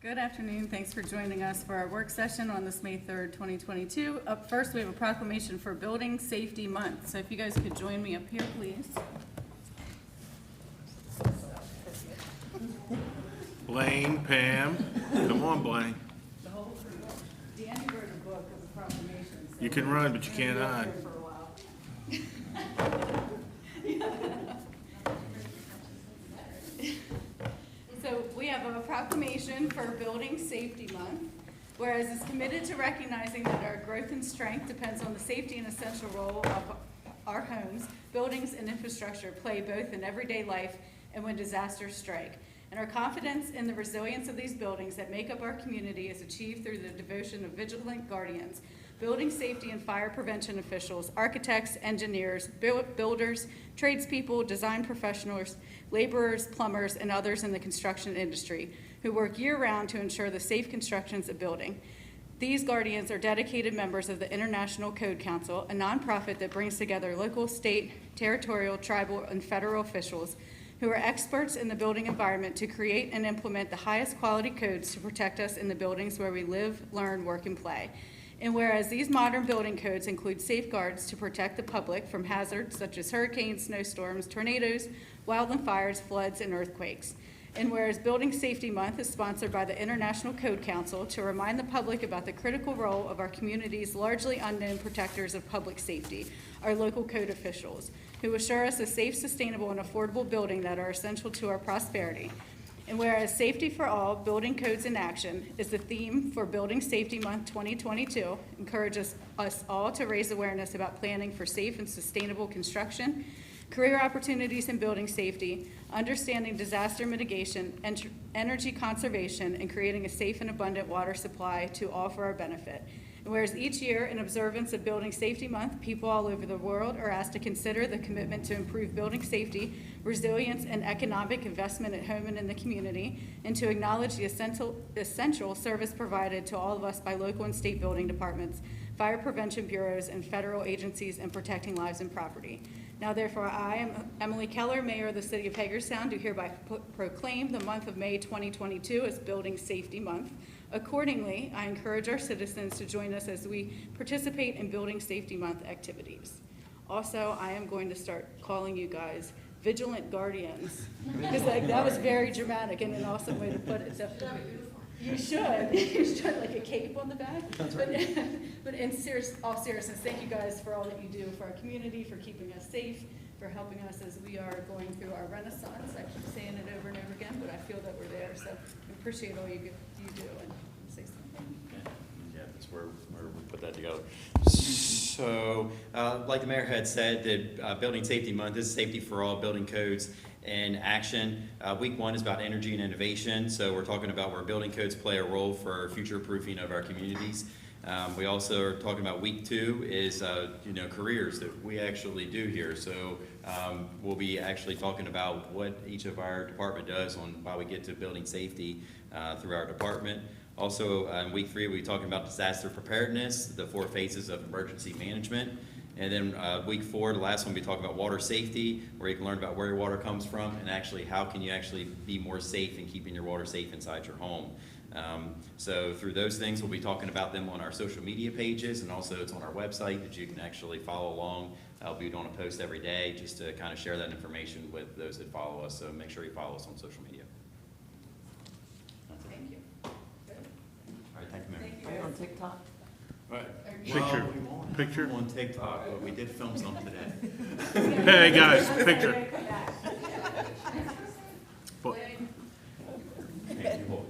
Good afternoon. Thanks for joining us for our work session on this May 3rd, 2022. Up first, we have a proclamation for Building Safety Month. So if you guys could join me up here, please. Blaine, Pam, come on, Blaine. The whole crew. Danny wrote a book of the proclamation. So You can run, but you can't we're gonna hide. be up here for a while. So we have a proclamation for Building Safety Month, whereas it's committed to recognizing that our growth and strength depends on the safety and essential role of our homes, buildings, and infrastructure play both in everyday life and when disasters strike. And our confidence in the resilience of these buildings that make up our community is achieved through the devotion of vigilant guardians, building safety and fire prevention officials, architects, engineers, builders, tradespeople, design professionals, laborers, plumbers, and others in the construction industry who work year-round to ensure the safe constructions of building. These guardians are dedicated members of the International Code Council, a nonprofit that brings together local, state, territorial, tribal, and federal officials who are experts in the building environment to create and implement the highest quality codes to protect us in the buildings where we live, learn, work, and play. And whereas these modern building codes include safeguards to protect the public from hazards such as hurricanes, snowstorms, tornadoes, wildland fires, floods, and earthquakes. And whereas Building Safety Month is sponsored by the International Code Council to remind the public about the critical role of our community's largely unknown protectors of public safety, our local code officials, who assure us a safe, sustainable, and affordable building that are essential to our prosperity. And whereas Safety for All, Building Codes in Action is the theme for Building Safety Month 2022, encourages us all to raise awareness about planning for safe and sustainable construction, career opportunities in building safety, understanding disaster mitigation, energy conservation, and creating a safe and abundant water supply to all for our benefit. And whereas each year in observance of Building Safety Month, people all over the world are asked to consider the commitment to improve building safety, resilience, and economic investment at home and in the community, and to acknowledge the essential service provided to all of us by local and state building departments, fire prevention bureaus, and federal agencies in protecting lives and property. Now therefore, I am Emily Keller, Mayor of the City of Hagerstown, do hereby proclaim the month of May 2022 as Building Safety Month. Accordingly, I encourage our citizens to join us as we participate in Building Safety Month activities. Also, I am going to start calling you guys vigilant guardians, because that was very dramatic and an awesome way to put it. So you should. You should, like a cape on the back. That's right. But in all seriousness, thank you guys for all that you do for our community, for keeping us safe, for helping us as we are going through our renaissance. I keep saying it over and over again, but I feel that we're there. So I appreciate all you do and say something. Yeah, that's where we put that together. So, like the mayor had said, that Building Safety Month is Safety for All, Building Codes in Action. Week 1 is about energy and innovation. So we're talking about where building codes play a role for future proofing of our communities. We also are talking about week 2 is careers that we actually do here. So we'll be actually talking about what each of our department does on why we get to building safety through our department. Also, in week 3, we'll be talking about disaster preparedness, the 4 phases of emergency management. And then week 4, the last one, we'll be talking about water safety, where you can learn about where your water comes from and actually how can you actually be more safe in keeping your water safe inside your home. So through those things, we'll be talking about them on our social media pages, and also it's on our website that you can actually follow along. I'll be doing a post every day just to kind of share that information with those that follow us. So make sure you follow us on social media. Thank you. All right, thank you, Mayor. Thank you, Are you on guys. TikTok? Right. Well, Picture. on TikTok, but we did film some today. Hey, guys, picture.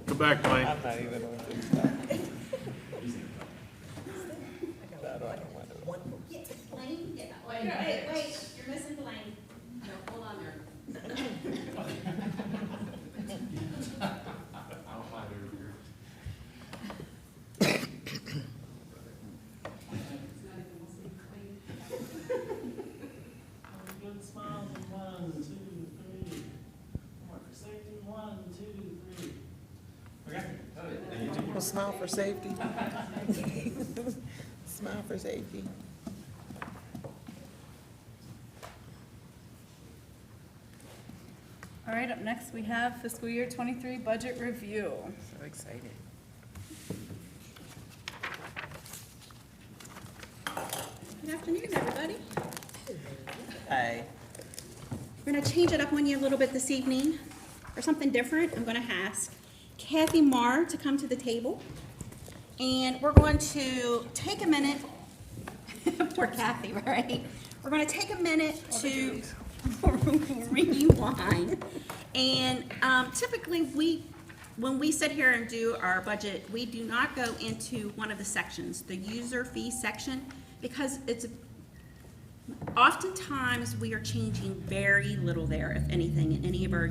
Come back, Blaine. I'm not even on TikTok. Blaine? Yeah. Wait, you're missing Blaine. No, hold on there. I'll find it over here. Good smiles and 1, 2, 3. Mark for safety, 1, 2, 3. Okay. Well, smile for safety. Smile for safety. All right, up next, we have fiscal year 23 budget review. So excited. Good afternoon, everybody. Hi. We're gonna change it up on you a little bit this evening, or something different. I'm gonna ask Kathy Marr to come to the table. And we're going to take a minute, poor Kathy, right? We're gonna take a minute to rewind. And typically, when we sit here and do our budget, we do not go into one of the sections, the user fee section, because it's oftentimes we are changing very little there, if anything, in any of our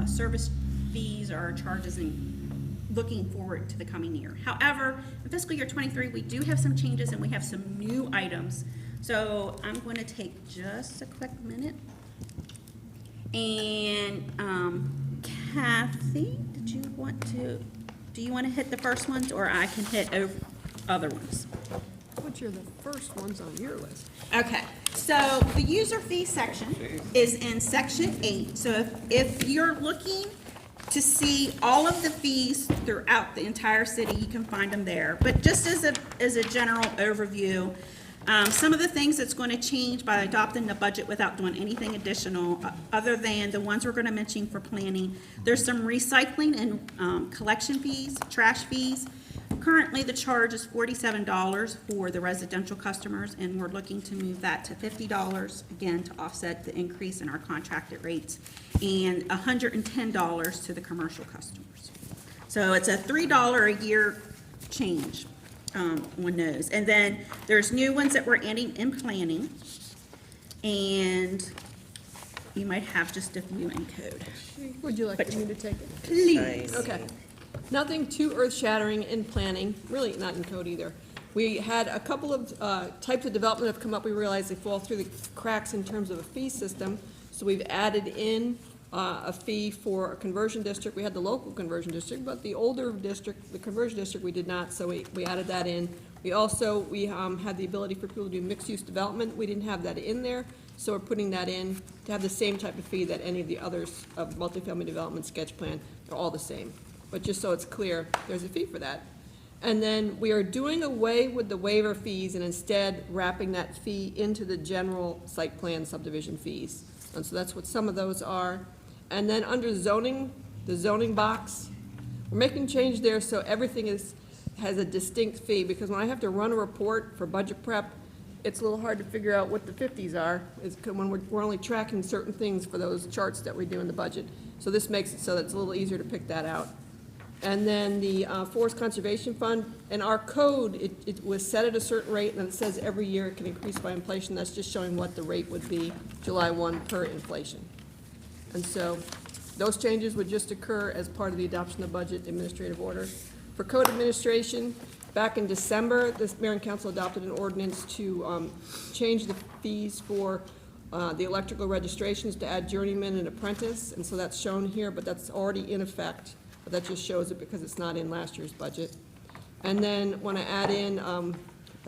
service fees or charges and looking forward to the coming year. However, in fiscal year 23, we do have some changes and we have some new items. So I'm going to take just a quick minute. And Kathy, do you want to hit the first ones, or I can hit other ones? Which are the first ones on your list? Okay, so the user fee section is in section 8. So if you're looking to see all of the fees throughout the entire city, you can find them there. But just as a general overview, some of the things that's going to change by adopting the budget without doing anything additional, other than the ones we're going to mention for planning, there's some recycling and collection fees, trash fees. Currently, the charge is $47 for the residential customers, and we're looking to move that to $50, again, to offset the increase in our contracted rates, and $110 to the commercial customers. So it's a $3 a year change on those. And then there's new ones that we're adding in planning, and you might have just a few in code. Would you like me to take it? Please. Okay. Nothing too earth-shattering in planning, really not in code either. We had a couple of types of development have come up. We realized they fall through the cracks in terms of a fee system. So we've added in a fee for a conversion district. We had the local conversion district, but the older district, the conversion district, we did not, so we added that in. We had the ability for people to do mixed-use development. We didn't have that in there, so we're putting that in to have the same type of fee that any of the others of multifamily development sketch plan. They're all the same. But just so it's clear, there's a fee for that. And then we are doing away with the waiver fees and instead wrapping that fee into the general site plan subdivision fees. And so that's what some of those are. And then under zoning, the zoning box, we're making change there so everything has a distinct fee, because when I have to run a report for budget prep, it's a little hard to figure out what the 50s are, when we're only tracking certain things for those charts that we do in the budget. So this makes it so that it's a little easier to pick that out. And then the Forest Conservation Fund, and our code, it was set at a certain rate, and it says every year it can increase by inflation. That's just showing what the rate would be July 1 per inflation. And so those changes would just occur as part of the adoption of budget administrative order. For code administration, back in December, the Mayor and Council adopted an ordinance to change the fees for the electrical registrations to add journeyman and apprentice, and so that's shown here, but that's already in effect. But that just shows it because it's not in last year's budget. And then want to add in,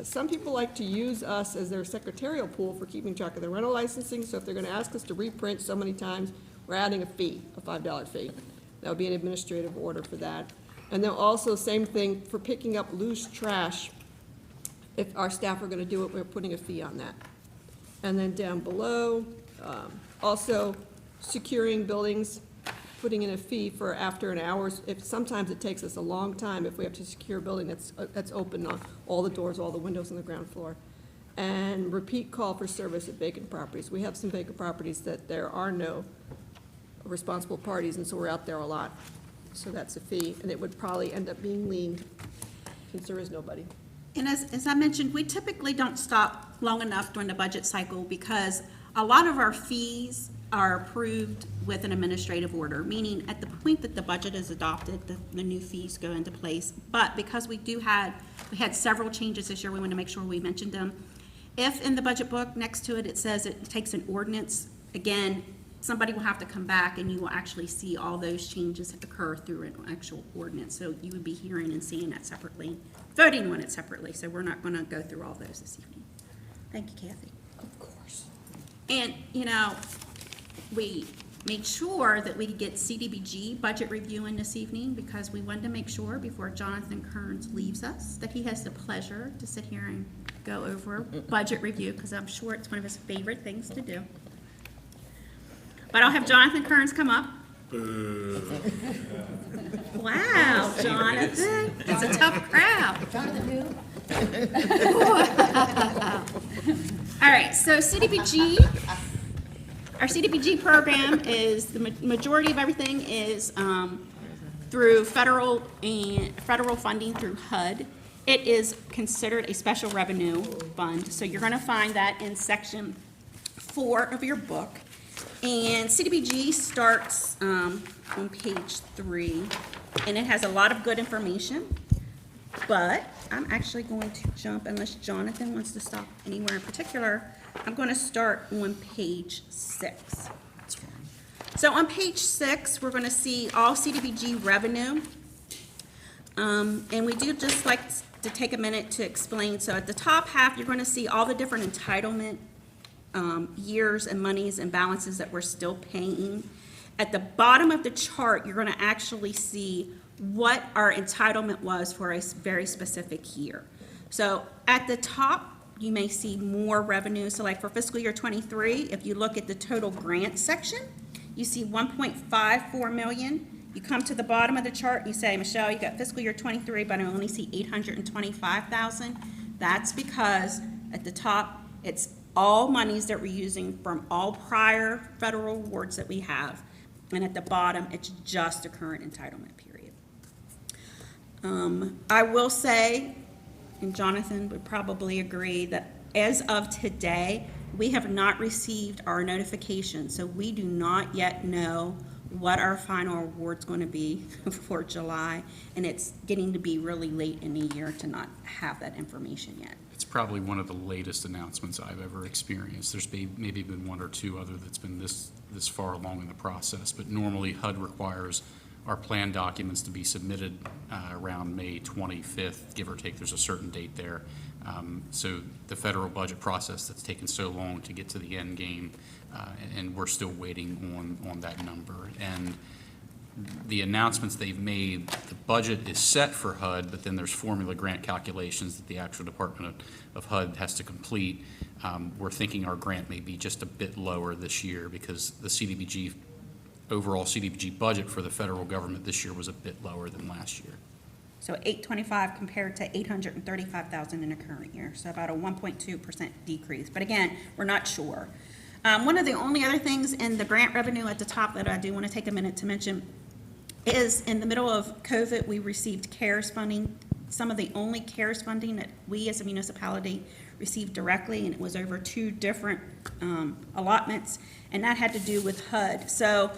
some people like to use us as their secretarial pool for keeping track of their rental licensing, so if they're going to ask us to reprint so many times, we're adding a fee, a $5 fee. That would be an administrative order for that. And then also, same thing, for picking up loose trash, if our staff are going to do it, we're putting a fee on that. And then down below, also securing buildings, putting in a fee for after an hour. If sometimes it takes us a long time if we have to secure a building that's open on all the doors, all the windows on the ground floor. And repeat call for service at vacant properties. We have some vacant properties that there are no responsible parties, and so we're out there a lot. So that's a fee, and it would probably end up being lean since there is nobody. And as I mentioned, we typically don't stop long enough during the budget cycle because a lot of our fees are approved with an administrative order, meaning at the point that the budget is adopted, the new fees go into place. But because we had several changes this year, we want to make sure we mentioned them. If in the budget book next to it, it says it takes an ordinance, again, somebody will have to come back and you will actually see all those changes occur through an actual ordinance. So you would be hearing and seeing that separately, voting on it separately. So we're not going to go through all those this evening. Thank you, Kathy. Of course. And, you know, we made sure that we could get CDBG budget review in this evening because we wanted to make sure before Jonathan Kearns leaves us that he has the pleasure to sit here and go over budget review because I'm sure it's one of his favorite things to do. But I'll have Jonathan Kearns come up. Wow, Jonathan, it's a tough crowd. All right, so CDBG, our CDBG program is, the majority of everything is through federal funding through HUD. It is considered a special revenue fund, so you're gonna find that in section 4 of your book. And CDBG starts on page 3, and it has a lot of good information, but I'm actually going to jump, unless Jonathan wants to stop anywhere in particular, I'm going to start on page 6. So on page 6, we're going to see all CDBG revenue, and we do just like to take a minute to explain. So at the top half, you're going to see all the different entitlement years and monies and balances that we're still paying. At the bottom of the chart, you're going to actually see what our entitlement was for a very specific year. So at the top, you may see more revenue. So like for fiscal year 23, if you look at the total grant section, you see 1.54 million. You come to the bottom of the chart, you say, Michelle, you got fiscal year 23, but I only see 825,000. That's because at the top, it's all monies that we're using from all prior federal awards that we have. And at the bottom, it's just the current entitlement period. I will say, and Jonathan would probably agree, that as of today, we have not received our notification. So we do not yet know what our final award's going to be for July. And it's getting to be really late in the year to not have that information yet. It's probably one of the latest announcements I've ever experienced. There's maybe been one or two other that's been this far along in the process, but normally HUD requires our plan documents to be submitted around May 25th, give or take. There's a certain date there. So the federal budget process that's taken so long to get to the end game, and we're still waiting on that number. And the announcements they've made, the budget is set for HUD, but then there's formula grant calculations that the actual Department of HUD has to complete. We're thinking our grant may be just a bit lower this year because the overall CDBG budget for the federal government this year was a bit lower than last year. So 825 compared to 835,000 in the current year, so about a 1.2% decrease. But again, we're not sure. One of the only other things in the grant revenue at the top that I do want to take a minute to mention is in the middle of COVID, we received CARES funding, some of the only CARES funding that we as a municipality received directly, and it was over 2 different allotments, and that had to do with HUD. So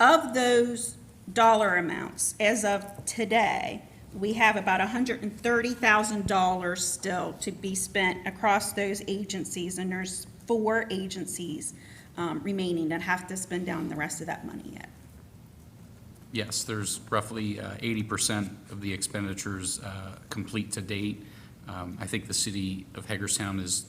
of those dollar amounts, as of today, we have about $130,000 still to be spent across those agencies, and there's 4 agencies remaining that have to spend down the rest of that money yet. Yes, there's roughly 80% of the expenditures complete to date. I think the city of Hagerstown is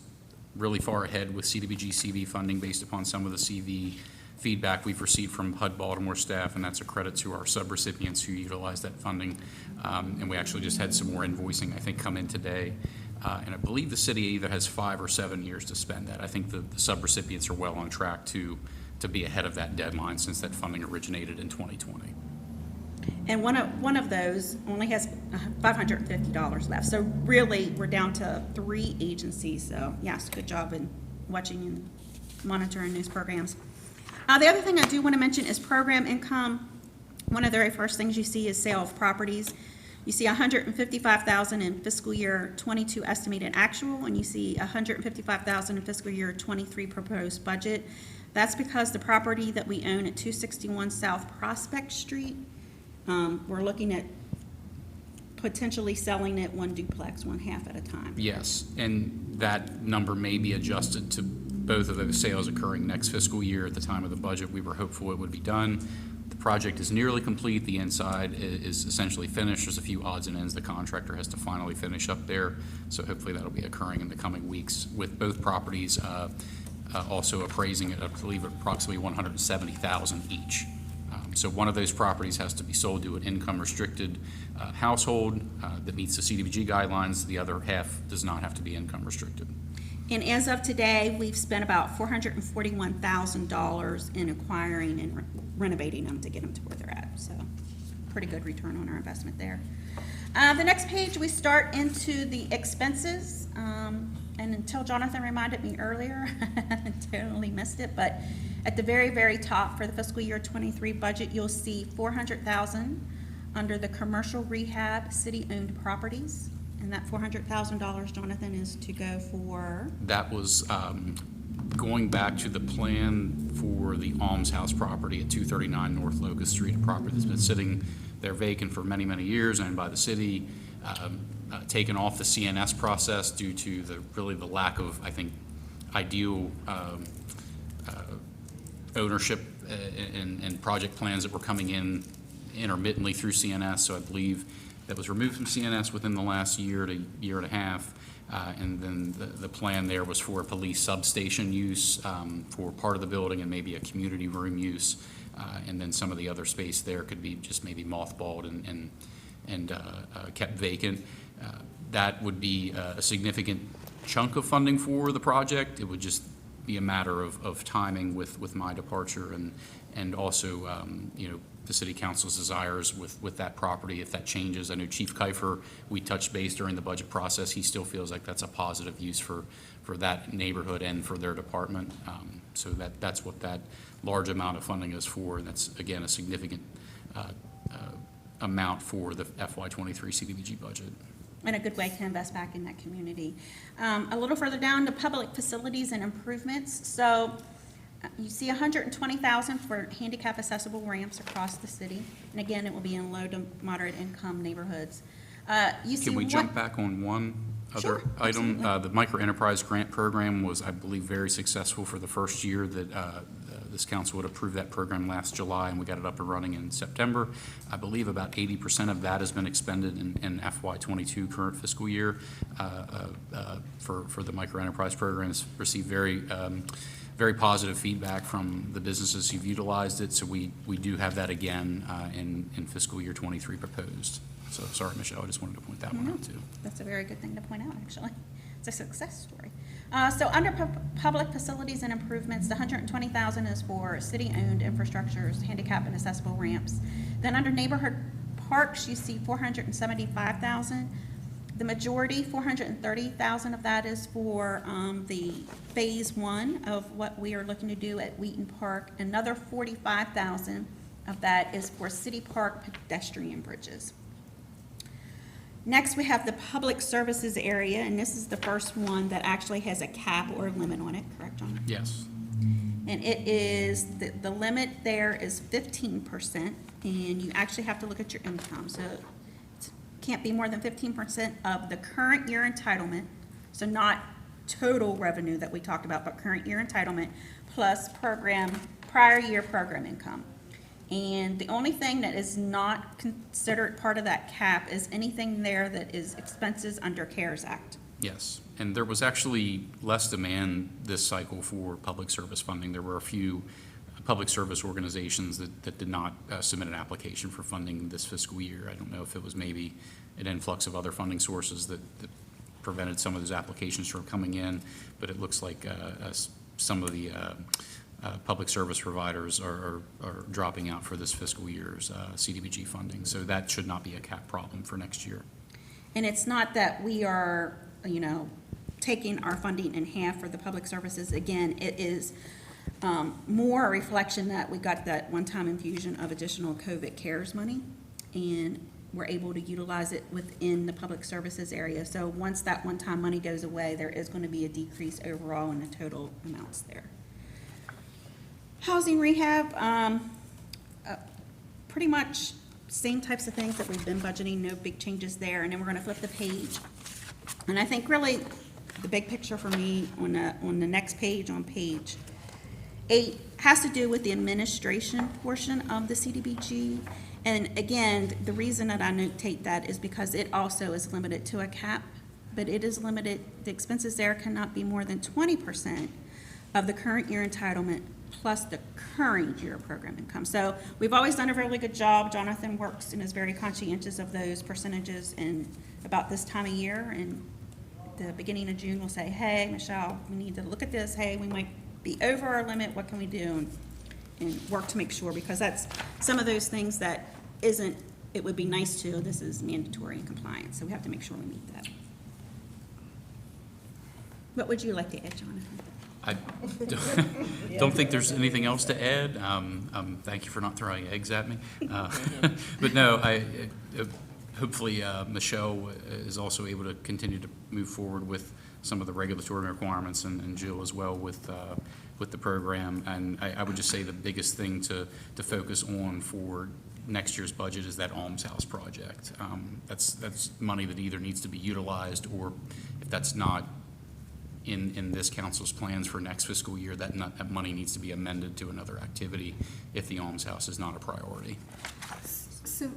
really far ahead with CDBG CV funding based upon some of the CV feedback we've received from HUD Baltimore staff, and that's a credit to our subrecipients who utilize that funding. And we actually just had some more invoicing, I think, come in today. And I believe the city either has 5 or 7 years to spend that. I think the subrecipients are well on track to be ahead of that deadline since that funding originated in 2020. And one of those only has $550 left. So really, we're down to 3 agencies. So yes, good job in watching and monitoring these programs. The other thing I do want to mention is program income. One of the very first things you see is sale of properties. You see $155,000 in fiscal year 22 estimated actual, and you see $155,000 in fiscal year 23 proposed budget. That's because the property that we own at 261 South Prospect Street, we're looking at potentially selling it 1 duplex, 1 half at a time. Yes, and that number may be adjusted to both of those sales occurring next fiscal year. At the time of the budget, we were hopeful it would be done. The project is nearly complete. The inside is essentially finished. There's a few odds and ends the contractor has to finally finish up there. So hopefully that'll be occurring in the coming weeks with both properties. also appraising it, I believe, at approximately $170,000 each. So one of those properties has to be sold to an income-restricted household that meets the CDBG guidelines. The other half does not have to be income-restricted. And as of today, we've spent about $441,000 in acquiring and renovating them to get them to where they're at. So pretty good return on our investment there. The next page, we start into the expenses. And until Jonathan reminded me earlier, I totally missed it, but at the very, very top for the fiscal year 23 budget, you'll see $400,000 under the commercial rehab city-owned properties. And that $400,000, Jonathan, is to go for? That was going back to the plan for the Alms House property at 239 North Locust Street, a property that's been sitting there vacant for many, many years, owned by the city, taken off the CNS process due to the lack of, I think, ideal ownership and project plans that were coming in intermittently through CNS. So I believe that was removed from CNS within the last year to year and a half. And then the plan there was for a police substation use for part of the building and maybe a community room use. And then some of the other space there could be just maybe mothballed and kept vacant. That would be a significant chunk of funding for the project. It would just be a matter of timing with my departure and also, the city council's desires with that property, if that changes. I know Chief Kiefer, we touched base during the budget process. He still feels like that's a positive use for that neighborhood and for their department. So that's what that large amount of funding is for. And that's, again, a significant amount for the FY23 CDBG budget. And a good way to invest back in that community. A little further down to public facilities and improvements. So you see $120,000 for handicap accessible ramps across the city. And again, it will be in low to moderate income neighborhoods. Can we jump back on one other item? The micro enterprise grant program was, I believe, very successful for the first year that this council would approve that program last July, and we got it up and running in September. I believe about 80% of that has been expended in FY22 current fiscal year for the micro enterprise program. It's received very positive feedback from the businesses who've utilized it. So we do have that again in fiscal year 23 proposed. So sorry, Michelle, I just wanted to point that one out too. That's a very good thing to point out, actually. It's a success story. So under public facilities and improvements, the $120,000 is for city-owned infrastructures, handicap and accessible ramps. Then under neighborhood parks, you see $475,000. The majority, $430,000 of that is for the phase 1 of what we are looking to do at Wheaton Park. Another $45,000 of that is for city park pedestrian bridges. Next, we have the public services area, and this is the first one that actually has a cap or limit on it, correct, John? Yes. And it is, the limit there is 15%, and you actually have to look at your income. So it can't be more than 15% of the current year entitlement, so not total revenue that we talked about, but current year entitlement, plus prior year program income. And the only thing that is not considered part of that cap is anything there that is expenses under CARES Act. Yes, and there was actually less demand this cycle for public service funding. There were a few public service organizations that did not submit an application for funding this fiscal year. I don't know if it was maybe an influx of other funding sources that prevented some of those applications from coming in, but it looks like some of the public service providers are dropping out for this fiscal year's CDBG funding. So that should not be a cap problem for next year. And it's not that we are, taking our funding in half for the public services. Again, it is more a reflection that we got that one-time infusion of additional COVID CARES money, and we're able to utilize it within the public services area. So once that one-time money goes away, there is going to be a decrease overall in the total amounts there. Housing rehab, pretty much same types of things that we've been budgeting, no big changes there. And then we're going to flip the page. And I think really the big picture for me on the next page, on page 8, has to do with the administration portion of the CDBG. And again, the reason that I notate that is because it also is limited to a cap, but it is limited, the expenses there cannot be more than 20% of the current year entitlement plus the current year program income. So we've always done a really good job. Jonathan works and is very conscientious of those percentages, and about this time of year, and the beginning of June, we'll say, hey, Michelle, we need to look at this. Hey, we might be over our limit. What can we do? And work to make sure, because that's some of those things that isn't, it would be nice to, this is mandatory and compliance, so we have to make sure we meet that. What would you like to add, Jonathan? I don't think there's anything else to add. Thank you for not throwing eggs at me. But no, hopefully Michelle is also able to continue to move forward with some of the regulatory requirements, and Jill as well with the program. And I would just say the biggest thing to focus on for next year's budget is that Alms House project. That's money that either needs to be utilized, or if that's not in this council's plans for next fiscal year, that money needs to be amended to another activity if the Alms House is not a priority. So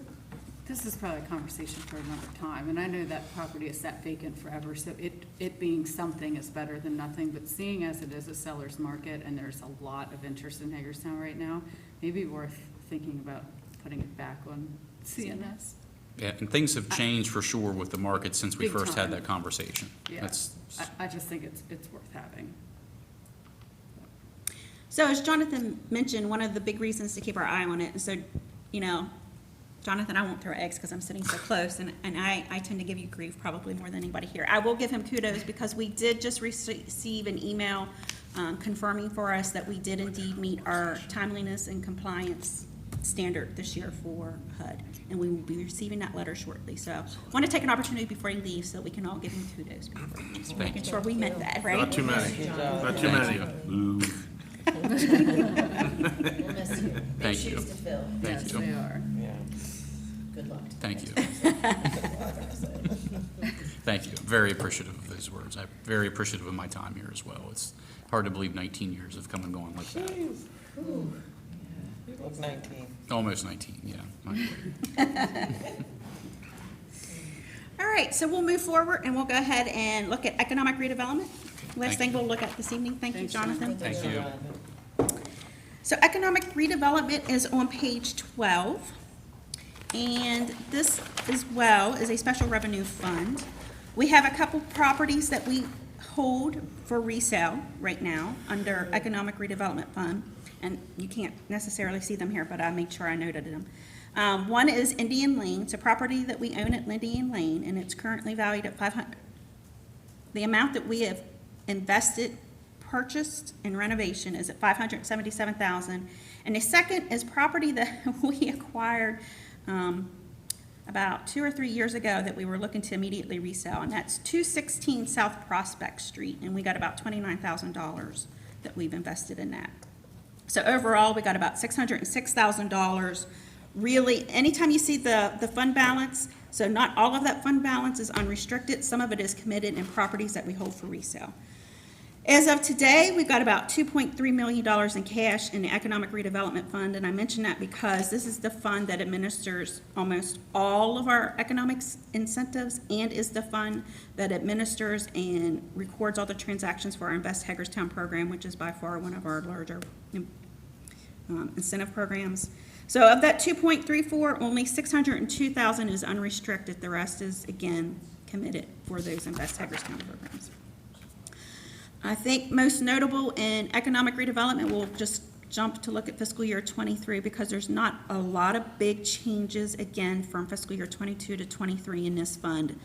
this is probably a conversation for another time, and I know that property is sat vacant forever, so it being something is better than nothing, but seeing as it is a seller's market and there's a lot of interest in Hagerstown right now, maybe worth thinking about putting it back on CNS. Yeah, and things have changed for sure with the market since we Big first had time. that conversation. Yeah, That's, I just think it's worth having. So as Jonathan mentioned, one of the big reasons to keep our eye on it, and so, you know, Jonathan, I won't throw eggs because I'm sitting so close, and I tend to give you grief probably more than anybody here. I will give him kudos because we did just receive an email confirming for us that we did indeed meet our timeliness and compliance standard this year for HUD, and we will be receiving that letter shortly. So I want to take an opportunity before he leaves so we can all give him kudos before he leaves, making sure we met that, right? Not too many, not too thank many. you. Move. We'll miss you. Big Thank you. shoes to fill. Thank Yes, you. they are. Yeah. Good luck. Thank you. Thank you. Very appreciative of those words. I'm very appreciative of my time here as well. It's hard to believe 19 years have come and gone like that. You look 19. Almost 19, yeah. All right, so we'll move forward and we'll go ahead and look at economic redevelopment. Last Thank thing you. we'll look at this evening. Thank you, Thanks, Jonathan. Thank you. So economic redevelopment is on page 12. And this as well is a special revenue fund. We have a couple properties that we hold for resale right now under economic redevelopment fund. And you can't necessarily see them here, but I made sure I noted them. One is Indian Lane. It's a property that we own at Indian Lane, and it's currently valued at $500. The amount that we have invested, purchased, in renovation is at $577,000. And the second is property that we acquired about 2 or 3 years ago that we were looking to immediately resell, and that's 216 South Prospect Street, and we got about $29,000 that we've invested in that. So overall, we got about $606,000. Really, anytime you see the fund balance, so not all of that fund balance is unrestricted. Some of it is committed in properties that we hold for resale. As of today, we've got about $2.3 million in cash in the Economic Redevelopment Fund, and I mention that because this is the fund that administers almost all of our economic incentives and is the fund that administers and records all the transactions for our Invest Hagerstown program, which is by far one of our larger incentive programs. So of that 2.34, only 602,000 is unrestricted. The rest is, again, committed for those Invest Hagerstown programs. I think most notable in economic redevelopment, we'll just jump to look at fiscal year 23 because there's not a lot of big changes, again, from fiscal year 22 to 23 in this fund.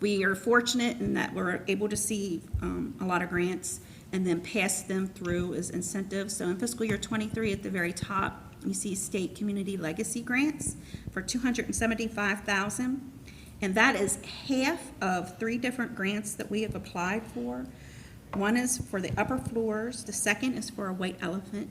We are fortunate in that we're able to see a lot of grants and then pass them through as incentives. So in fiscal year 23, at the very top, you see state community legacy grants for $275,000. And that is half of 3 different grants that we have applied for. One is for the upper floors, the second is for a white elephant,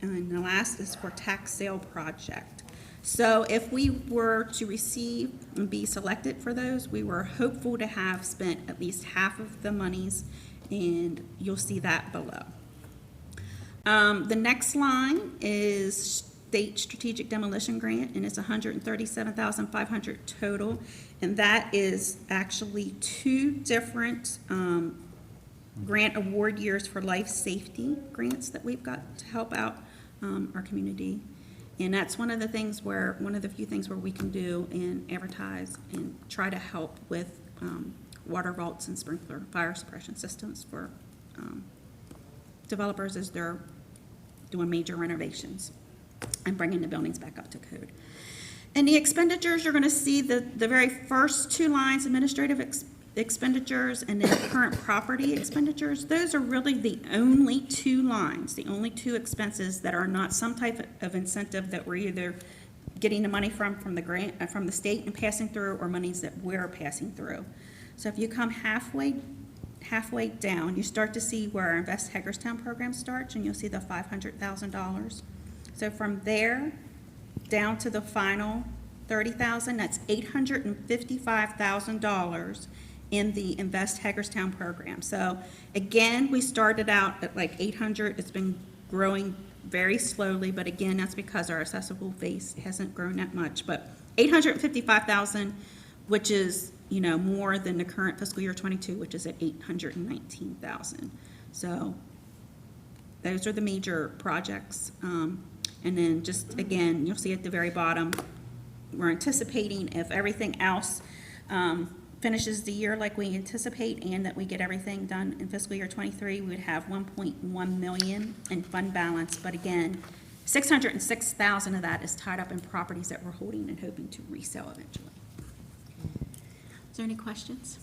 and the last is for tax sale project. So if we were to receive and be selected for those, we were hopeful to have spent at least half of the monies, and you'll see that below. The next line is state strategic demolition grant, and it's $137,500 total, and that is actually 2 different grant award years for life safety grants that we've got to help out our community. And that's one of the few things where we can do and advertise and try to help with water vaults and sprinkler fire suppression systems for developers as they're doing major renovations and bringing the buildings back up to code. And the expenditures, you're going to see the very first two lines, administrative expenditures and then current property expenditures. Those are really the only two lines, the only two expenses that are not some type of incentive that we're either getting the money from the grant, from the state and passing through, or monies that we're passing through. So if you come halfway down, you start to see where our Invest Hagerstown program starts, and you'll see the $500,000. So from there down to the final $30,000, that's $855,000 in the Invest Hagerstown program. So again, we started out at like 800. It's been growing very slowly, but again, that's because our accessible base hasn't grown that much. But 855,000, which is, more than the current fiscal year 22, which is at 819,000. So those are the major projects. And then just, again, you'll see at the very bottom, we're anticipating if everything else finishes the year like we anticipate and that we get everything done in fiscal year 23, we would have 1.1 million in fund balance. But again, 606,000 of that is tied up in properties that we're holding and hoping to resell eventually. Is there any questions?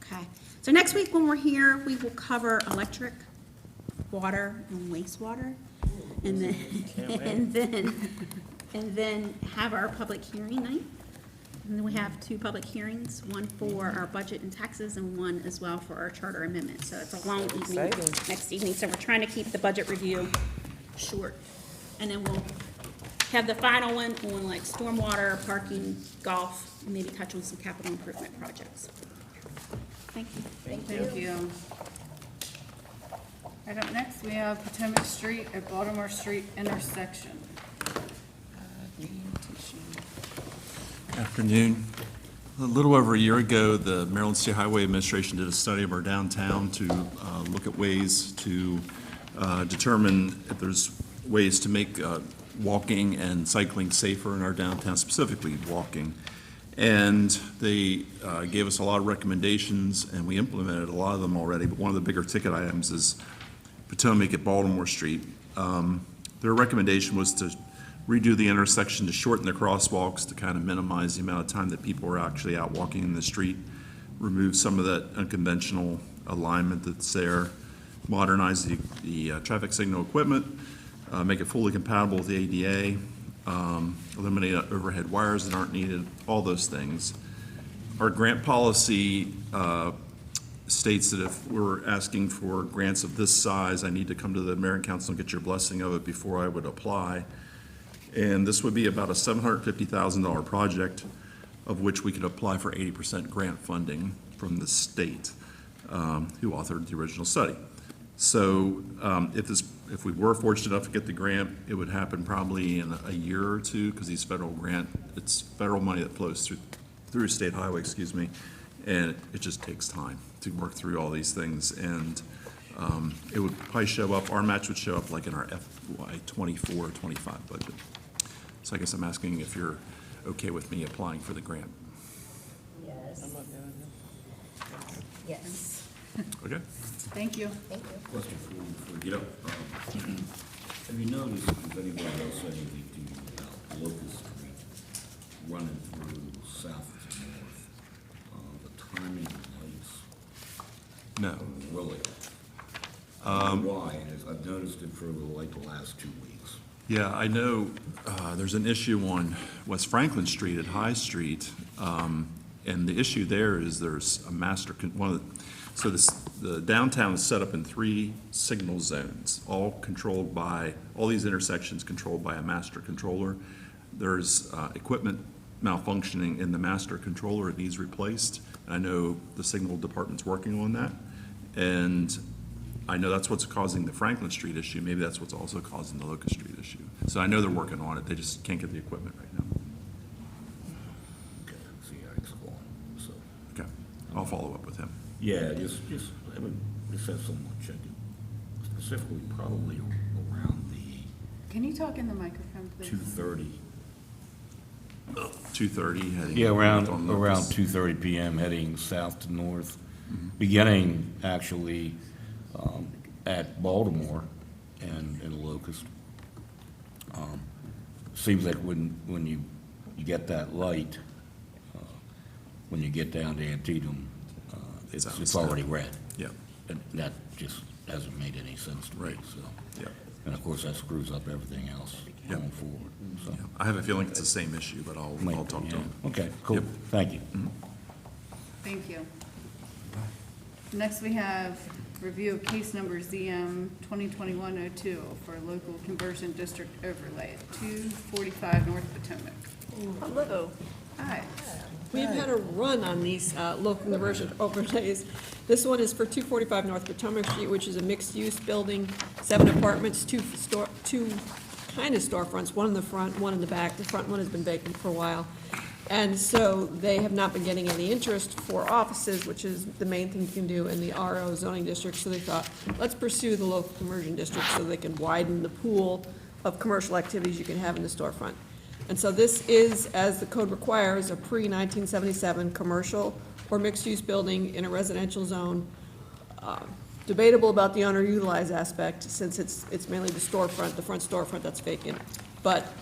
Okay. So next week when we're here, we will cover electric, water, and wastewater. And then have our public hearing night. And then we have two public hearings, one for our budget and taxes and one as well for our charter amendment. So it's a long evening Exciting. next evening. So we're trying to keep the budget review short. And then we'll have the final one on like stormwater, parking, golf, and maybe touch on some capital improvement projects. Thank you. Thank you. Right up next, we have Potomac Street at Baltimore Street intersection. Afternoon. A little over a year ago, the Maryland State Highway Administration did a study of our downtown to look at ways to determine if there's ways to make walking and cycling safer in our downtown, specifically walking. And they gave us a lot of recommendations, and we implemented a lot of them already, but one of the bigger ticket items is Potomac at Baltimore Street. Their recommendation was to redo the intersection to shorten the crosswalks to kind of minimize the amount of time that people are actually out walking in the street, remove some of that unconventional alignment that's there, modernize the traffic signal equipment, make it fully compatible with the ADA, eliminate overhead wires that aren't needed, all those things. Our grant policy states that if we're asking for grants of this size, I need to come to the Mayor and Council and get your blessing of it before I would apply. And this would be about a $750,000 project, of which we could apply for 80% grant funding from the state, who authored the original study. So if we were fortunate enough to get the grant, it would happen probably in a year or two, because it's federal money that flows through state highway, and it just takes time to work through all these things. And it would probably show up, our match would show up like in our FY 24, 25 budget. So I guess I'm asking if you're okay with me applying for the grant. Yes. Yes. Okay? Thank you. Thank you. Question for you, get up. Have you noticed, if anyone else said anything to you about Locust Street running through south to north? The timing of lights No. really why? I've noticed it for the last 2 weeks. Yeah, I know there's an issue on West Franklin Street at High Street, and the issue there is there's a the downtown is set up in 3 signal zones, all these intersections controlled by a master controller. There's equipment malfunctioning in the master controller. It needs replaced. And I know the signal department's working on that. And I know that's what's causing the Franklin Street issue. Maybe that's what's also causing the Locust Street issue. So I know they're working on it. They just can't get the equipment right now. Okay, see how it's going, so. Okay, I'll follow up with him. Yeah, just, I would, just have someone check it, specifically probably around the Can you talk in the microphone, please? 2:30. 2:30 heading. Yeah, north on around Locust. 2:30 PM, heading south to north, beginning actually at Baltimore and Locust. Seems like when you get that light, when you get down to Antietam, It's out it's of already step. red. Yeah, And that just hasn't made any sense to me, Right. so. yeah, And of course, that screws up everything else Yeah. going forward, so. yeah. I have a feeling it's the same issue, but I'll talk to Yeah. him. Okay, cool, Yep. thank you. Thank you. Next, we have review of case number ZM 2021-02 for local conversion district overlay at 245 North Potomac. Hello. Hi. We've had a run on these local conversion overlays. This one is for 245 North Potomac Street, which is a mixed-use building, 7 apartments, two kind of storefronts, one in the front, one in the back. The front one has been vacant for a while. And so they have not been getting any interest for offices, which is the main thing you can do in the RO zoning district. So they thought, let's pursue the local conversion district so they can widen the pool of commercial activities you can have in the storefront. And so this is, as the code requires, a pre-1977 commercial or mixed-use building in a residential zone. Debatable about the owner-utilized aspect, since it's mainly the storefront, the front storefront that's vacant. But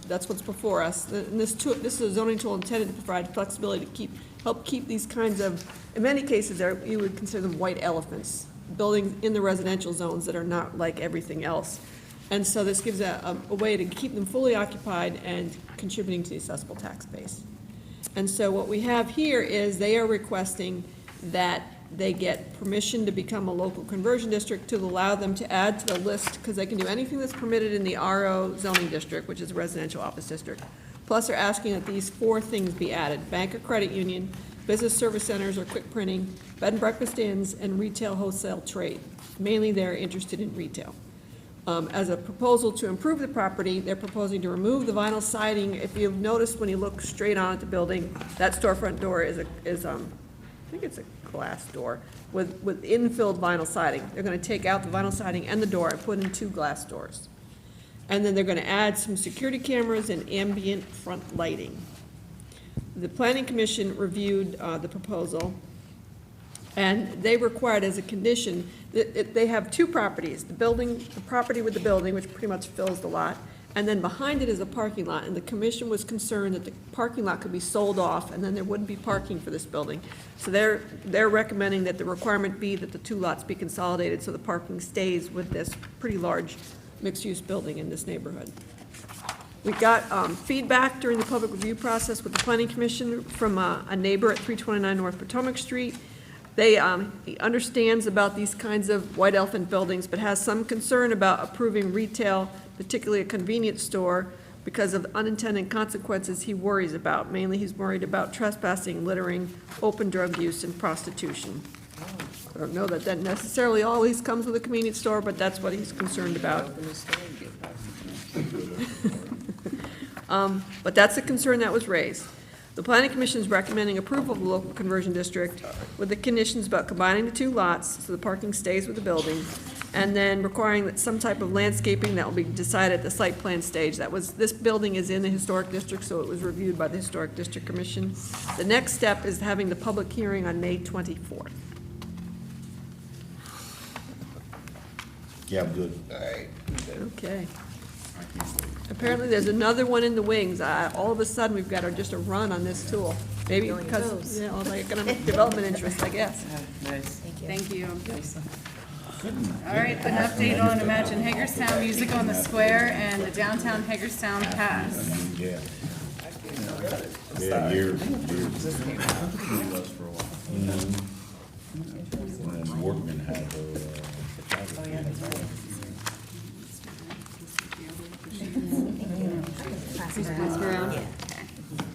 that's what's before us. And this is a zoning tool intended to provide flexibility to help keep these kinds of, in many cases, you would consider them white elephants, buildings in the residential zones that are not like everything else. And so this gives a way to keep them fully occupied and contributing to the assessable tax base. And so what we have here is they are requesting that they get permission to become a local conversion district to allow them to add to the list, because they can do anything that's permitted in the RO zoning district, which is a residential office district. Plus, they're asking that these 4 things be added: bank or credit union, business service centers or quick printing, bed and breakfast inns, and retail wholesale trade. Mainly, they're interested in retail. As a proposal to improve the property, they're proposing to remove the vinyl siding. If you've noticed, when you look straight on at the building, that storefront door is I think it's a glass door with infilled vinyl siding. They're gonna take out the vinyl siding and the door and put in 2 glass doors. And then they're gonna add some security cameras and ambient front lighting. The planning commission reviewed the proposal, and they required as a condition that they have 2 properties: the property with the building, which pretty much fills the lot, and then behind it is a parking lot. And the commission was concerned that the parking lot could be sold off, and then there wouldn't be parking for this building. So they're recommending that the requirement be that the 2 lots be consolidated so the parking stays with this pretty large mixed-use building in this neighborhood. We got feedback during the public review process with the planning commission from a neighbor at 329 North Potomac Street. He understands about these kinds of white elephant buildings, but has some concern about approving retail, particularly a convenience store, because of unintended consequences he worries about. Mainly, he's worried about trespassing, littering, open drug use, and prostitution. I don't know that that necessarily always comes with a convenience store, but that's what he's concerned about. But that's a concern that was raised. The planning commission is recommending approval of the local conversion district with the conditions about combining the 2 lots so the parking stays with the building, and then requiring that some type of landscaping that will be decided at the site plan stage. This building is in the historic district, so it was reviewed by the historic district commission. The next step is having the public hearing on May 24th. Yeah, I'm good. Okay. Apparently, there's another one in the wings. All of a sudden, we've got just a run on this tool. Maybe because, all the economic development interest, I guess. Nice. Thank you. All right, an update on Imagine Hagerstown, Music on the Square, and the Downtown Hagerstown Pass. Yeah. Yeah, years. When Workman had her, Pass around.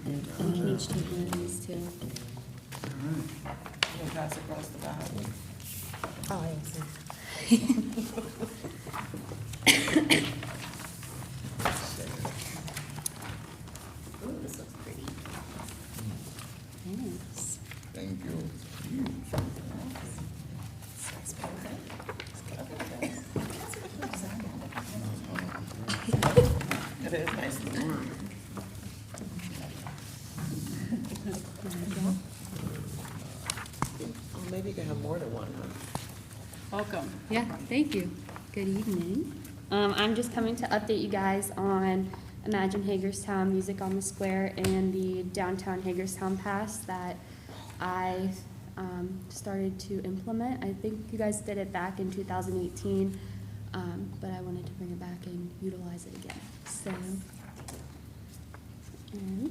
We can each take one of these too. We'll pass across the aisle. Oh, Ooh, this looks pretty. Yes. thank you. You can have more than one, huh? Welcome. Yeah, thank you. Good evening. I'm just coming to update you guys on Imagine Hagerstown, Music on the Square, and the Downtown Hagerstown Pass that I started to implement. I think you guys did it back in 2018, but I wanted to bring it back and utilize it again.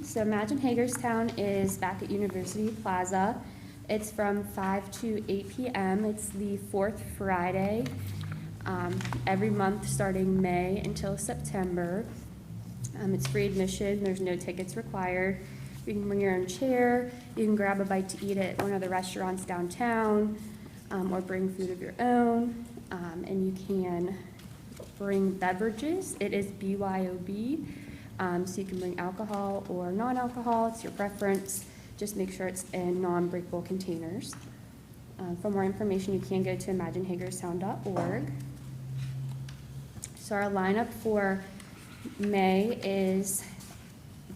So Imagine Hagerstown is back at University Plaza. It's from 5 to 8 p.m. It's the fourth Friday, every month starting May until September. It's free admission. There's no tickets required. You can bring your own chair. You can grab a bite to eat at one of the restaurants downtown, or bring food of your own. And you can bring beverages. It is BYOB, so you can bring alcohol or non-alcohol. It's your preference. Just make sure it's in non-breakable containers. For more information, you can go to imaginehagerstown.org. So our lineup for May is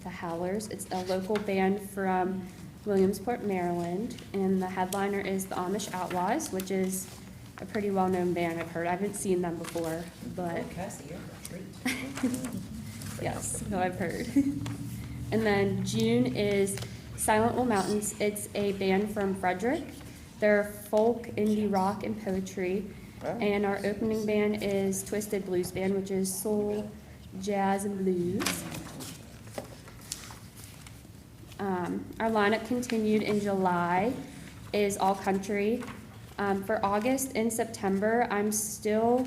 the Howlers. It's a local band from Williamsport, Maryland, and the headliner is the Amish Outlaws, which is a pretty well-known band, I've heard. I haven't seen them before, but Cassie, you're a treat. yes, so I've heard. And then June is Silent Will Mountains. It's a band from Frederick. They're folk, indie rock, and poetry. And our opening band is Twisted Blues Band, which is soul, jazz, and blues. Our lineup continued in July is all country. For August and September, I'm still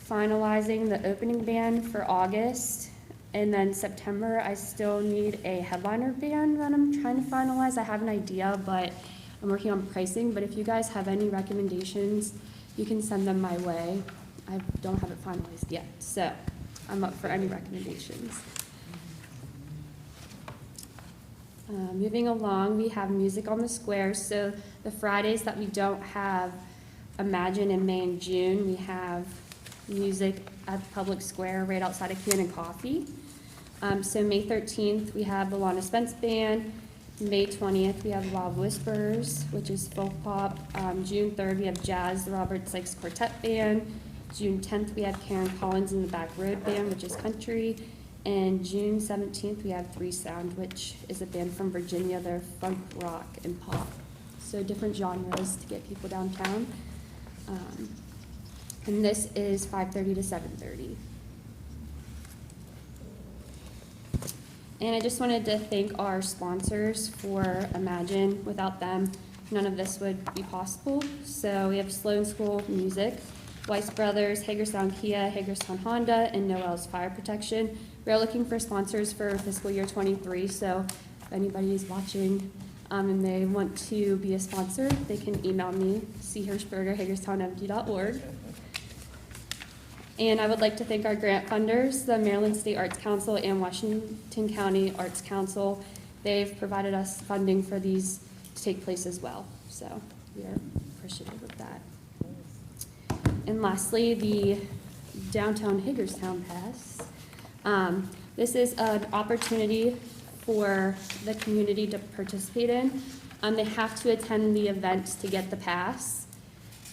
finalizing the opening band for August. And then September, I still need a headliner band that I'm trying to finalize. I have an idea, but I'm working on pricing. But if you guys have any recommendations, you can send them my way. I don't have it finalized yet, so I'm up for any recommendations. Moving along, we have Music on the Square. So the Fridays that we don't have Imagine in May and June, we have music at the Public Square right outside of Cannon Coffee. So May 13th, we have the Lana Spence Band. May 20th, we have Wild Whispers, which is folk pop. June 3rd, we have Jazz, the Robert Sykes Quartet Band. June 10th, we have Karen Collins and the Back Road Band, which is country. And June 17th, we have Three Sound, which is a band from Virginia. They're funk, rock, and pop. So different genres to get people downtown. And this is 5:30 to 7:30. And I just wanted to thank our sponsors for Imagine. Without them, none of this would be possible. So we have Sloan School Music, Weiss Brothers, Hagerstown Kia, Hagerstown Honda, and Noel's Fire Protection. We're looking for sponsors for fiscal year 23, so if anybody is watching and they want to be a sponsor, they can email me, chirschberger@hagerstownempty.org. And I would like to thank our grant funders, the Maryland State Arts Council and Washington County Arts Council. They've provided us funding for these to take place as well, so we are appreciative of that. And lastly, the Downtown Hagerstown Pass. This is an opportunity for the community to participate in. They have to attend the events to get the pass,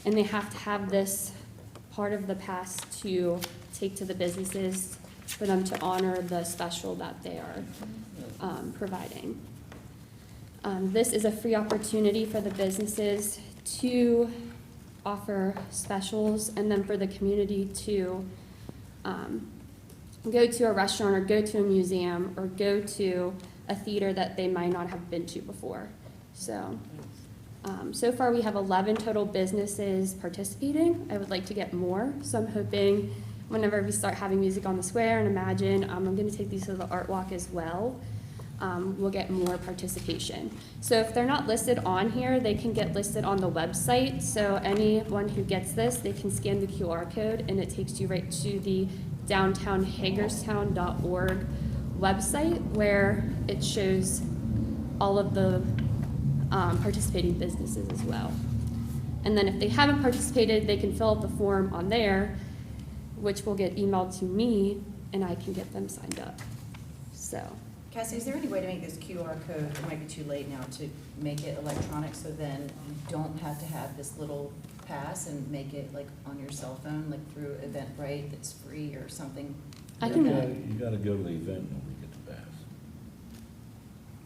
and they have to have this part of the pass to take to the businesses for them to honor the special that they are providing. This is a free opportunity for the businesses to offer specials, and then for the community to go to a restaurant or go to a museum or go to a theater that they might not have been to before. So, so far we have 11 total businesses participating. I would like to get more, so I'm hoping whenever we start having Music on the Square and Imagine, I'm going to take these to the Art Walk as well. We'll get more participation. So if they're not listed on here, they can get listed on the website. So anyone who gets this, they can scan the QR code and it takes you right to the downtownhagerstown.org website where it shows all of the participating businesses as well. And then if they haven't participated, they can fill out the form on there, which will get emailed to me, and I can get them signed up. So. Cassie, is there any way to make this QR code, it might be too late now, to make it electronic so then you don't have to have this little pass and make it like on your cell phone, like through Eventbrite that's free or something? I can, You gotta go to the event in order to get the pass.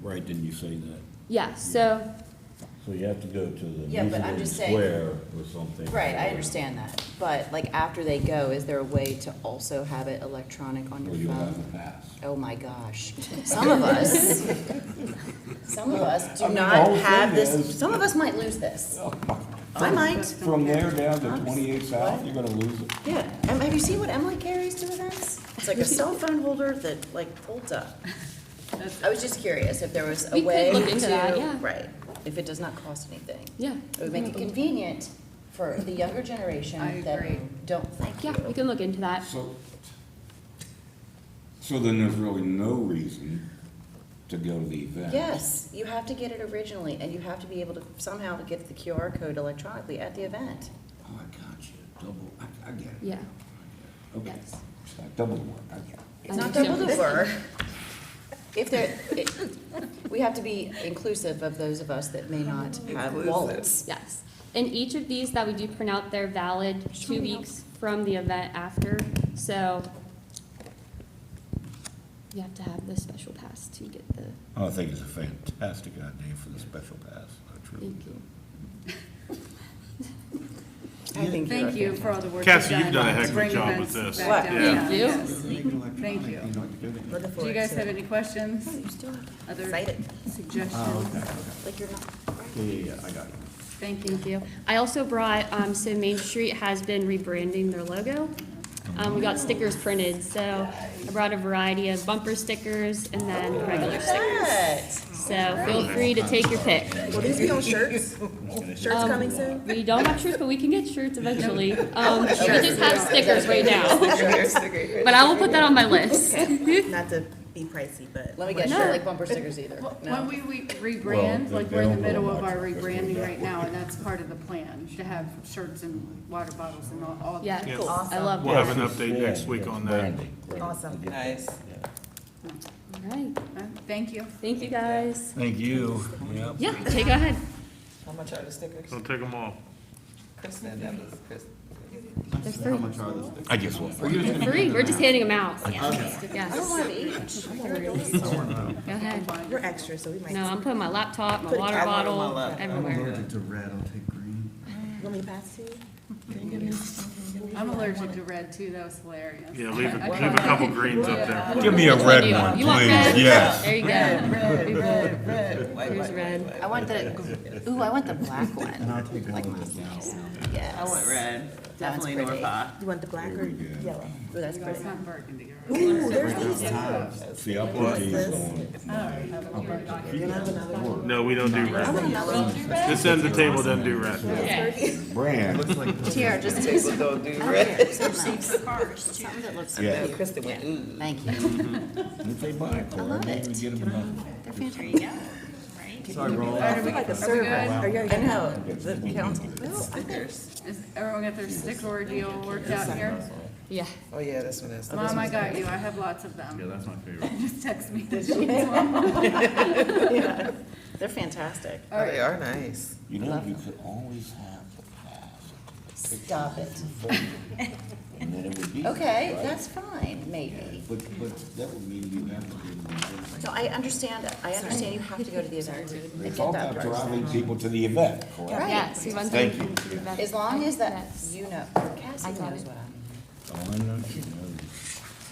Right, didn't you say that? yeah, so, So you have to go to the Yeah, but I'm Music just saying- Square or something. Right, I understand that, but like after they go, is there a way to also have it electronic on Or your you'll have phone? a pass. Oh my gosh, some of us do I mean, the not whole have thing this, is- some of us might lose this. I might. From there down to Oops. 28 South, What? you're gonna lose it. Yeah, have you seen what Emily carries to events? It's like a cell phone holder that like folds up. I was just curious if there was a We could way look into that, to- yeah. Right, if it does not cost anything. yeah. It would make it convenient for the younger generation I that agree. don't, thank Yeah, we you. can look into that. So then there's really no reason to go to the event. Yes, you have to get it originally, and you have to be able to somehow to get the QR code electronically at the event. Oh, I got you. Double, I get it. Yeah, Okay. yes. It's not double the work, I get it. It's not double the work. If there, we have to be inclusive of those of us that may not have wallets. Yes. And each of these that we do print out, they're valid 2 weeks from the event after, so you have to have the special pass to get the, Oh, I think it's a fantastic idea for the special pass. I truly thank do. you. I think you're Thank you okay. for all the work Cassie, you've you've done a heck of a Bring job events with this. back What? downtown. Thank you. Yes. Thank you. Looking Do forward you guys to have it. any questions? You still Other excited, suggestions? like you're not. Yeah, I got it. Thank you. Thank you. I also brought, so Main Street has been rebranding their logo. We got stickers printed, so I brought a variety of bumper stickers and then regular stickers. So feel free to take your pick. Will these be on shirts? Shirts coming soon? We don't have shirts, but we can get shirts eventually. We just have stickers right now. But I will put that on my list. Not to be pricey, but. Let me guess, you don't like bumper stickers either? When we rebrand, Well, like they we're in the don't middle go of much. our rebranding right now, and that's part of the plan, to have shirts and water bottles and all. Yeah, Yeah. I love We'll that. have an update next week on that. Awesome. Nice. All right. Thank you. Thank you, guys. Thank you. Yep. Yeah, take go ahead. How much are the stickers? Don't take them all. Chris said that was Chris. They're free. I guess we'll. Free. We're just handing them out. I don't Yes. want to each. Go ahead. We're extra, so we might. No, I'm putting my laptop, my Put it- water I want it on bottle, my lap. everywhere. to red, I'll take green. You want me to pass to you? I'm allergic to red too, that was hilarious. Yeah, leave a couple greens up there. Give me a Which red do you want? one, You want please. red? Yes. There you go. Here's red. I want the, ooh, I want the black one. Like my, yes. I want red. Definitely pretty. North High. You want the black or yellow? Ooh, that's It's pretty. not burgundy. Ooh, there's these too. See, I put these on. No, we don't do red. This end of the table doesn't do red. Brand. Here, just take some. Don't do red. Something that looks Yeah. good. Krista went, ooh. Thank you. If they buy it, I love maybe it. we get them another. They're fantastic. Sorry, Roll. I feel like a server. Are you? I know, the council. Stickers. Is everyone got their sticker ordeal worked out here? Yeah. Oh, yeah, this one is. Mom, I got you, I have lots of them. Yeah, that's my favorite. Just text me. Yeah. They're fantastic. Oh, they are nice. You know, you could always have the pass. Stop it. And then it would be. Okay, right? that's fine, maybe. But that would mean you have to go to the event. No, I understand you have to go to the event. I It's get all that about part. driving people to the event, correct? Right. Yes, we run Thank through you. the event. As long as that, Yes. you know, Cassie I got knows it. what I mean. Oh, I know, she knows.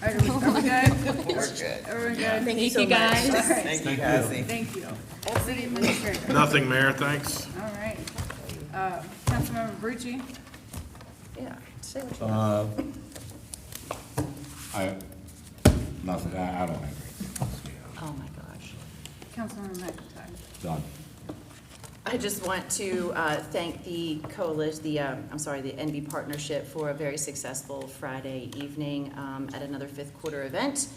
All right, are we good? We're good. Everyone good? Thank you, guys. All right, Thank you, Cassie. thank you. City Administrator. Nothing, Mayor, thanks. All right. Councilmember Brucci? Yeah, say what you want. Nothing, I don't agree. Oh, my gosh. Councilmember McIntyre? Done. I just want to thank the coalition, the NB Partnership for a very successful Friday evening at another fifth quarter event.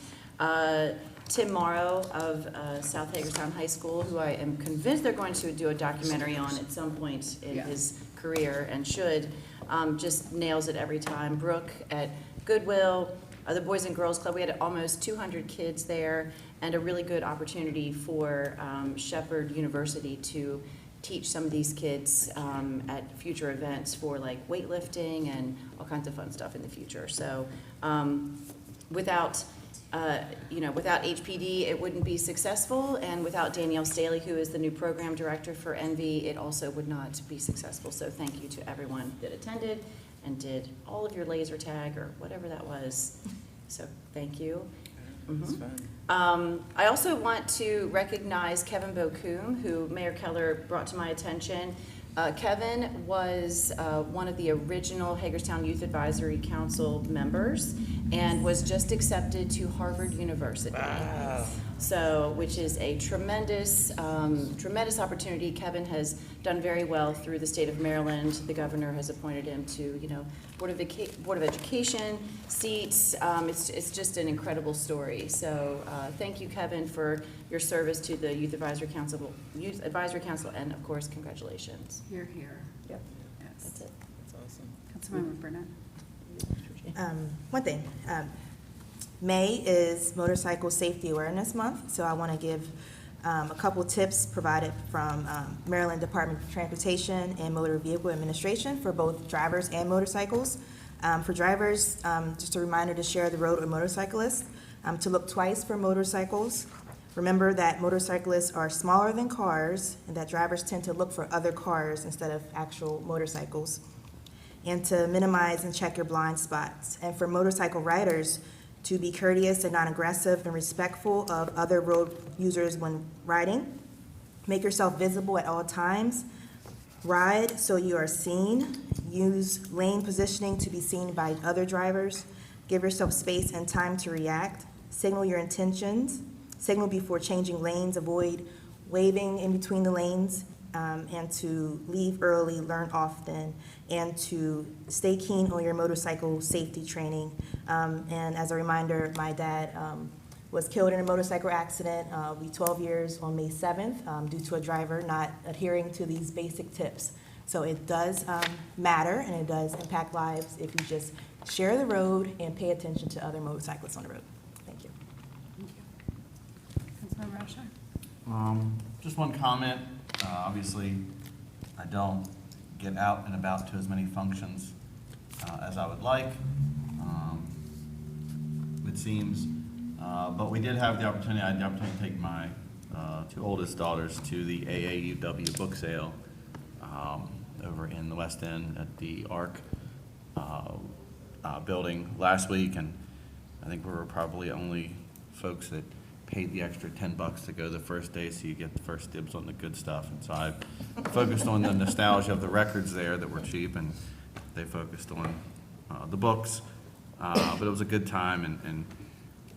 Tim Morrow of South Hagerstown High School, who I am convinced they're going to do a documentary on at some point in his career and should, just nails it every time. Brooke at Goodwill, the Boys and Girls Club, we had almost 200 kids there, and a really good opportunity for Shepherd University to teach some of these kids at future events for like weightlifting and all kinds of fun stuff in the future. So without HPD, it wouldn't be successful, and without Danielle Staley, who is the new program director for Envy, it also would not be successful. So thank you to everyone that attended and did all of your laser tag or whatever that was. So thank you. I also want to recognize Kevin Bocoum, who Mayor Keller brought to my attention. Kevin was one of the original Hagerstown Youth Advisory Council members and was just accepted to Harvard University. Wow. So, which is a tremendous, tremendous opportunity. Kevin has done very well through the state of Maryland. The governor has appointed him to, Board of Education seats. It's just an incredible story. So, thank you, Kevin, for your service to the Youth Advisory Council, and of course, congratulations. You're here. Yep. Yes. That's it. That's awesome. Councilmember Burnett. One thing, May is Motorcycle Safety Awareness Month, so I want to give a couple tips provided from Maryland Department of Transportation and Motor Vehicle Administration for both drivers and motorcycles. For drivers, just a reminder to share the road with motorcyclists, to look twice for motorcycles. Remember that motorcyclists are smaller than cars and that drivers tend to look for other cars instead of actual motorcycles. And to minimize and check your blind spots. And for motorcycle riders, to be courteous and non-aggressive and respectful of other road users when riding. Make yourself visible at all times. Ride so you are seen. Use lane positioning to be seen by other drivers. Give yourself space and time to react. Signal your intentions. Signal before changing lanes. Avoid waving in between the lanes. And to leave early, learn often, and to stay keen on your motorcycle safety training. And as a reminder, my dad was killed in a motorcycle accident. It'll be 12 years on May 7th due to a driver not adhering to these basic tips. So it does matter, and it does impact lives if you just share the road and pay attention to other motorcyclists on the road. Thank you. Councilmember Asher. Just one comment. Obviously, I don't get out and about to as many functions as I would like, it seems. But we did have the opportunity, I had the opportunity to take my two oldest daughters to the AAUW book sale over in the West End at the ARC building last week, and I think we were probably only folks that paid the extra $10 to go the first day, so you get the first dibs on the good stuff. And so I focused on the nostalgia of the records there that were cheap, and they focused on the books. But it was a good time, and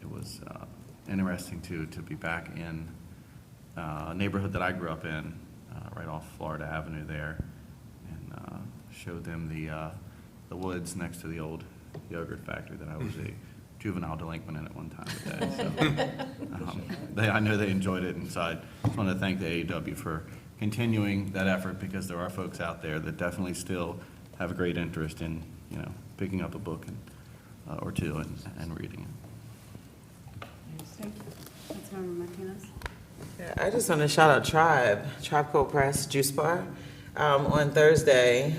it was interesting to be back in a neighborhood that I grew up in, right off Florida Avenue there, and showed them the woods next to the old yogurt factory that I was a juvenile delinquent in at one time with that. So I know they enjoyed it, and so I just want to thank the AEW for continuing that effort, because there are folks out there that definitely still have a great interest in, picking up a book or two and reading it. Thank you. Councilmember Martinez. Yeah, I just want to shout out Tribe Cold Press Juice Bar. On Thursday,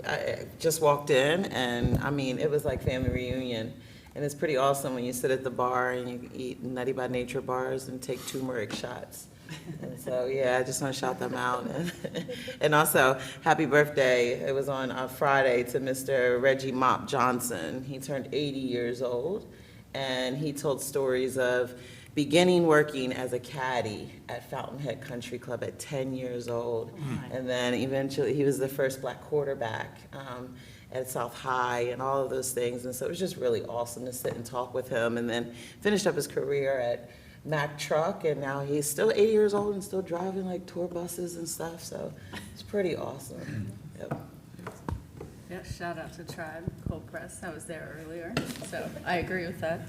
I just walked in, and it was like family reunion. And it's pretty awesome when you sit at the bar and you eat Nutty by Nature bars and take turmeric shots. And so, I just want to shout them out. And also, happy birthday. It was on Friday to Mr. Reggie Mop Johnson. He turned 80 years old, and he told stories of beginning working as a caddy at Fountainhead Country Club at 10 years old. And then eventually he was the first black quarterback at South High and all of those things. And so it was just really awesome to sit and talk with him, and then finished up his career at Mack Truck, and now he's still 80 years old and still driving like tour buses and stuff. So it's pretty awesome. Yep. Yeah, shout out to Tribe Cold Press. I was there earlier, so I agree with that.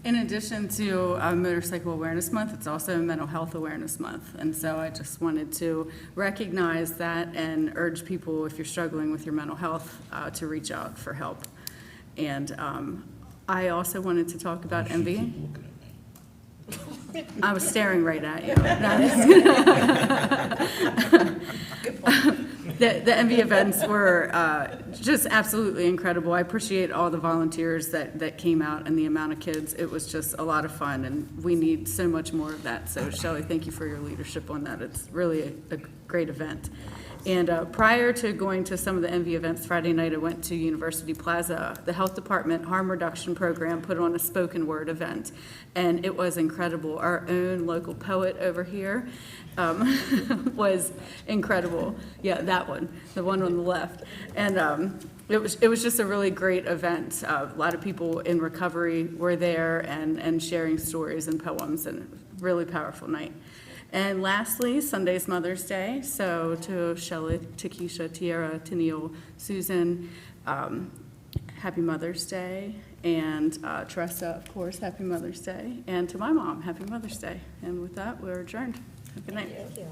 In addition to Motorcycle Awareness Month, it's also Mental Health Awareness Month. And so I just wanted to recognize that and urge people, if you're struggling with your mental health, to reach out for help. And I also wanted to talk about Envy. I was staring right at you. The MV events were just absolutely incredible. I appreciate all the volunteers that came out and the amount of kids. It was just a lot of fun, and we need so much more of that. So Shelley, thank you for your leadership on that. It's really a great event. And prior to going to some of the MV events Friday night, I went to University Plaza. The Health Department Harm Reduction Program put on a spoken word event, and it was incredible. Our own local poet over here was incredible. Yeah, that one, the one on the left. And it was just a really great event. A lot of people in recovery were there and sharing stories and poems, and really powerful night. And lastly, Sunday's Mother's Day. So to Shelley, to Keisha, Tiara, to Neil, Susan, happy Mother's Day. And Teresa, of course, happy Mother's Day. And to my mom, happy Mother's Day. And with that, we're adjourned. Have a good night. Thank you.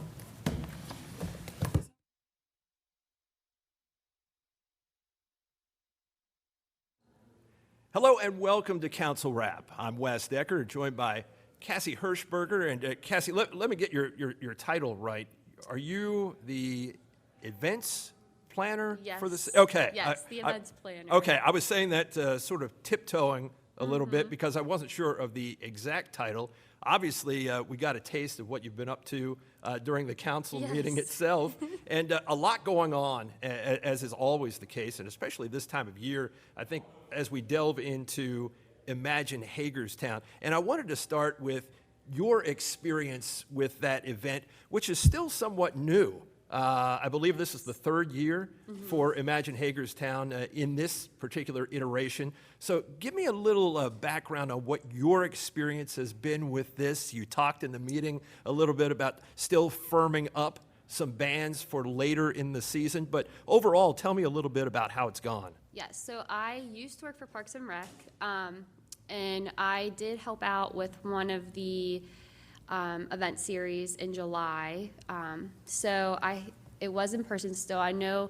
Hello and welcome to Council Wrap. I'm Wes Decker, joined by Cassie Hirschberger. And Cassie, let me get your title right. Are you the events planner for this? Okay. Yes, the events planner. Okay, I was saying that sort of tiptoeing a little bit because I wasn't sure of the exact title. Obviously, we got a taste of what you've been up to during the council meeting itself, and a lot going on, as is always the case, and especially this time of year, I think, as we delve into Imagine Hagerstown. And I wanted to start with your experience with that event, which is still somewhat new. I believe this is the third year for Imagine Hagerstown in this particular iteration. So give me a little background on what your experience has been with this. You talked in the meeting a little bit about still firming up some bands for later in the season, but overall, tell me a little bit about how it's gone. Yes, so I used to work for Parks and Rec, and I did help out with one of the event series in July. So it was in person still. I know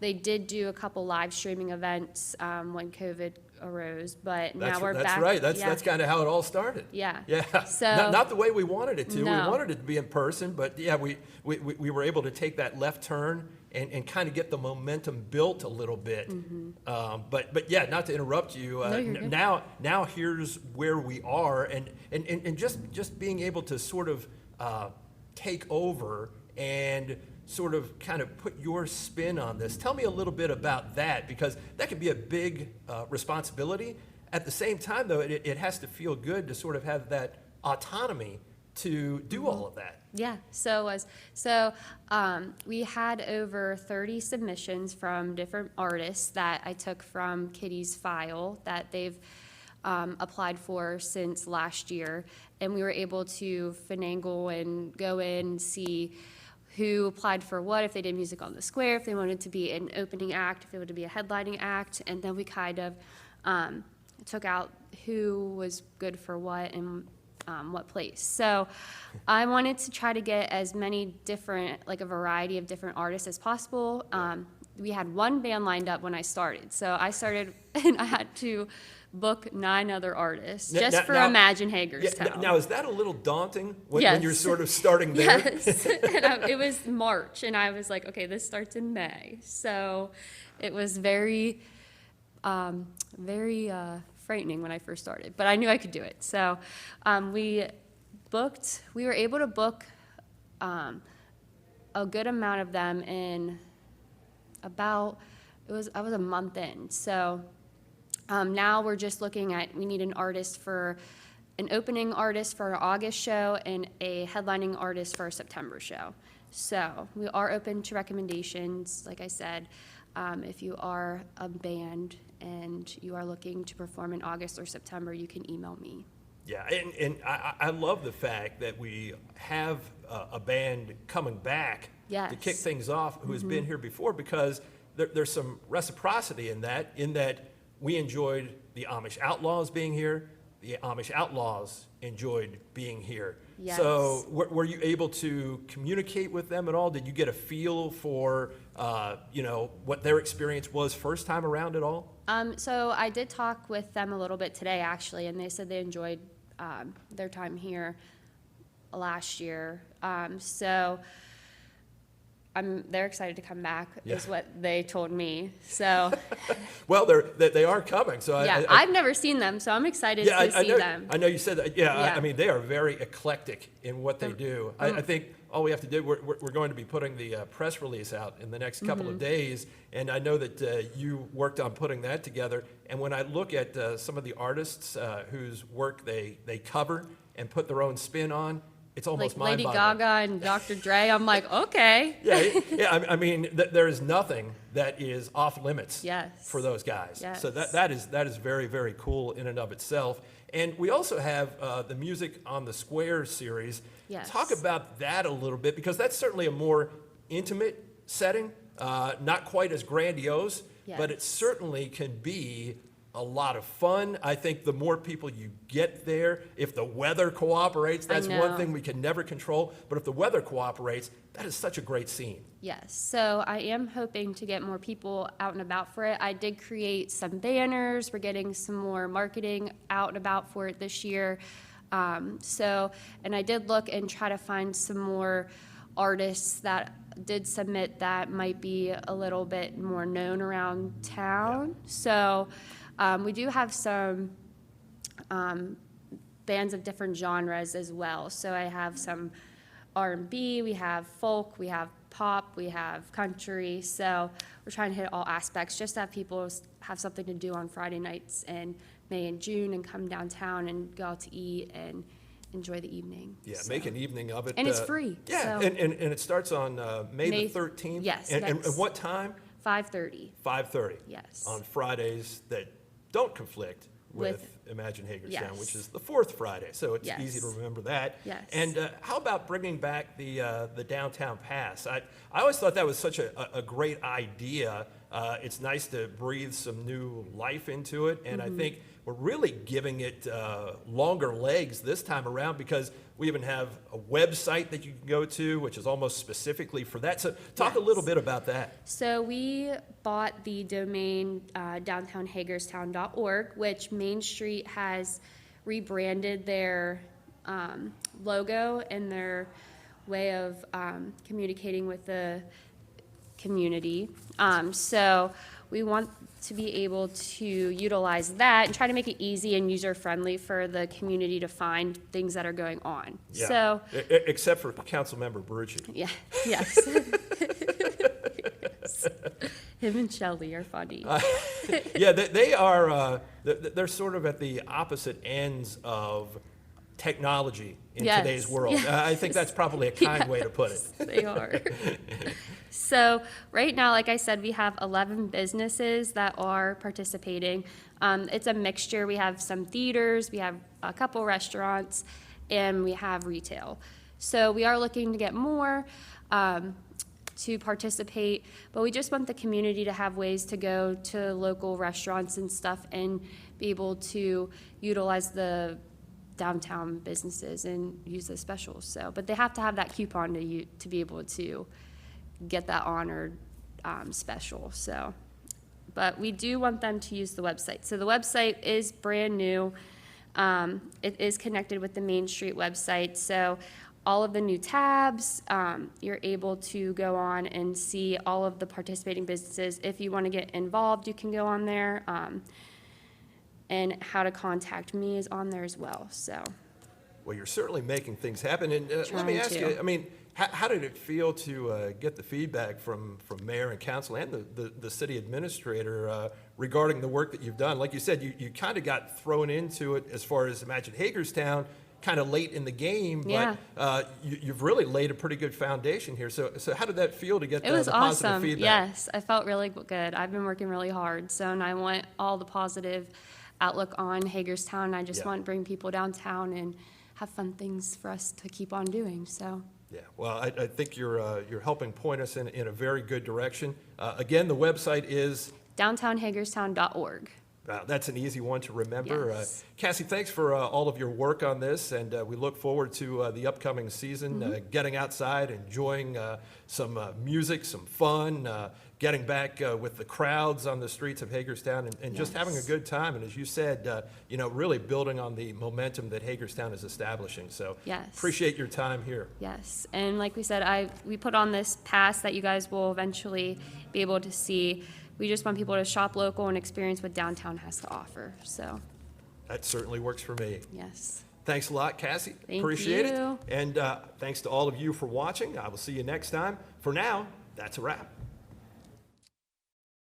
they did do a couple live streaming events when COVID arose, but now we're back. That's right. That's kind of how it all started. Yeah. Yeah. So not the way we wanted it to. No. We wanted it to be in person, but yeah, we were able to take that left turn and kind of get the momentum built a little bit. But yeah, not to interrupt you. No, you're good. Now here's where we are, and just being able to sort of take over and sort of kind of put your spin on this. Tell me a little bit about that, because that could be a big responsibility. At the same time, though, it has to feel good to sort of have that autonomy to do all of that. Yeah, so we had over 30 submissions from different artists that I took from Kitty's file that they've applied for since last year, and we were able to finagle and go in and see who applied for what, if they did music on the square, if they wanted to be an opening act, if they wanted to be a headlining act, and then we kind of took out who was good for what and what place. So I wanted to try to get as many different, like a variety of different artists as possible. We had one band lined up when I started. So I started and I had to book 9 other artists just for Imagine Hagerstown. Yeah, now, is that a little daunting when Yes. you're sort of starting there? Yes, and it was March, and I was like, okay, this starts in May. So it was very frightening when I first started, but I knew I could do it. So we were able to book a good amount of them in I was a month in. So now we're just looking at, we need an opening artist for our August show and a headlining artist for our September show. So we are open to recommendations, like I said. If you are a band and you are looking to perform in August or September, you can email me. Yeah, and I love the fact that we have a band coming back to kick things off who has been here before, because there's some reciprocity in that we enjoyed the Amish Outlaws being here, the Amish Outlaws enjoyed being here. Yes. So were you able to communicate with them at all? Did you get a feel for what their experience was first time around at all? So I did talk with them a little bit today, actually, and they said they enjoyed their time here last year. So they're excited to come back, is what they told me. So, Well, they are coming, so yeah, I've never seen them, so I'm excited to see them. I know you said that, Yeah. I mean, they are very eclectic in what they do. I think all we have to do, we're going to be putting the press release out in the next couple of days, and I know that you worked on putting that together, and when I look at some of the artists whose work they cover and put their own spin on, it's almost Like Lady mind-boggling. Gaga and Dr. Dre, I'm like, okay. Yeah, I mean, there is nothing that is off limits Yes. for those guys. Yes. So that is very, very cool in and of itself. And we also have the Music on the Square series. Yes. Talk about that a little bit, because that's certainly a more intimate setting, not quite as grandiose, but it Yes. certainly can be a lot of fun. I think the more people you get there, if the weather cooperates, that's one know. thing we can never control, but if the weather cooperates, that is such a great scene. Yes, so I am hoping to get more people out and about for it. I did create some banners. We're getting some more marketing out and about for it this year. And I did look and try to find some more artists that did submit that might be a little bit more known around town. So we do have some bands of different genres as well. So I have some R&B, we have folk, we have pop, we have country. So we're trying to hit all aspects, just to have people have something to do on Friday nights in May and June, and come downtown and go out to eat and enjoy the evening. Yeah, So- make an evening of it. And it's free, Yeah, so- and it starts on May the 13th? Yes, And next. what time? 5:30. 5:30? Yes. On Fridays that don't conflict with Imagine Hagerstown, Yes. which is the fourth Friday, so it's Yes. easy to remember that. Yes. And how about bringing back the downtown pass? I always thought that was such a great idea. It's nice to breathe some new life into it, and I think we're really giving it longer legs this time around, because we even have a website that you can go to, which is almost specifically for that. So talk a little bit about that. So we bought the domain downtownhagerstown.org, which Main Street has rebranded their logo and their way of communicating with the community. So we want to be able to utilize that and try to make it easy and user-friendly for the community to find things that are going on. Yeah. So, Except for Councilmember Barucci. yeah, yes. Yes. Him and Shelley are funny. Yeah, they are, they're sort of at the opposite ends of technology in Yes, today's world. yes. I think that's probably a kind way to put it. Yes, they are. So right now, like I said, we have 11 businesses that are participating. It's a mixture. We have some theaters, we have a couple restaurants, and we have retail. So we are looking to get more to participate, but we just want the community to have ways to go to local restaurants and stuff and be able to utilize the downtown businesses and use the specials. So, but they have to have that coupon to be able to get that honored special. So, but we do want them to use the website. So the website is brand new. It is connected with the Main Street website. So all of the new tabs, you're able to go on and see all of the participating businesses. If you want to get involved, you can go on there. And how to contact me is on there as well. So. Well, you're certainly making things happen. And let me Trying ask to. you, I mean, how did it feel to get the feedback from mayor and council and the city administrator regarding the work that you've done? Like you said, you kind of got thrown into it as far as Imagine Hagerstown, kind of late in the game, Yeah. but you've really laid a pretty good foundation here. So how did that feel to get It was the positive awesome. feedback? Yes, I felt really good. I've been working really hard, so and I want all the positive outlook on Hagerstown. I just Yeah. want to bring people downtown and have fun things for us to keep on doing. So Yeah, well, I think you're helping point us in a very good direction. Again, the website is downtownhagerstown.org. That's an easy one to remember. Yes. Cassie, thanks for all of your work on this, and we look forward to the upcoming season, getting outside, enjoying some music, some fun, getting back with the crowds on the streets of Hagerstown, and just having a good time. And as you said, really building on the momentum that Hagerstown is establishing. So Yes. appreciate your time here. Yes, and like we said, we put on this pass that you guys will eventually be able to see. We just want people to shop local and experience what downtown has to offer, so, That certainly works for me. yes. Thanks a lot, Cassie. Thank Appreciate you. it. And thanks to all of you for watching. I will see you next time. For now, that's a wrap.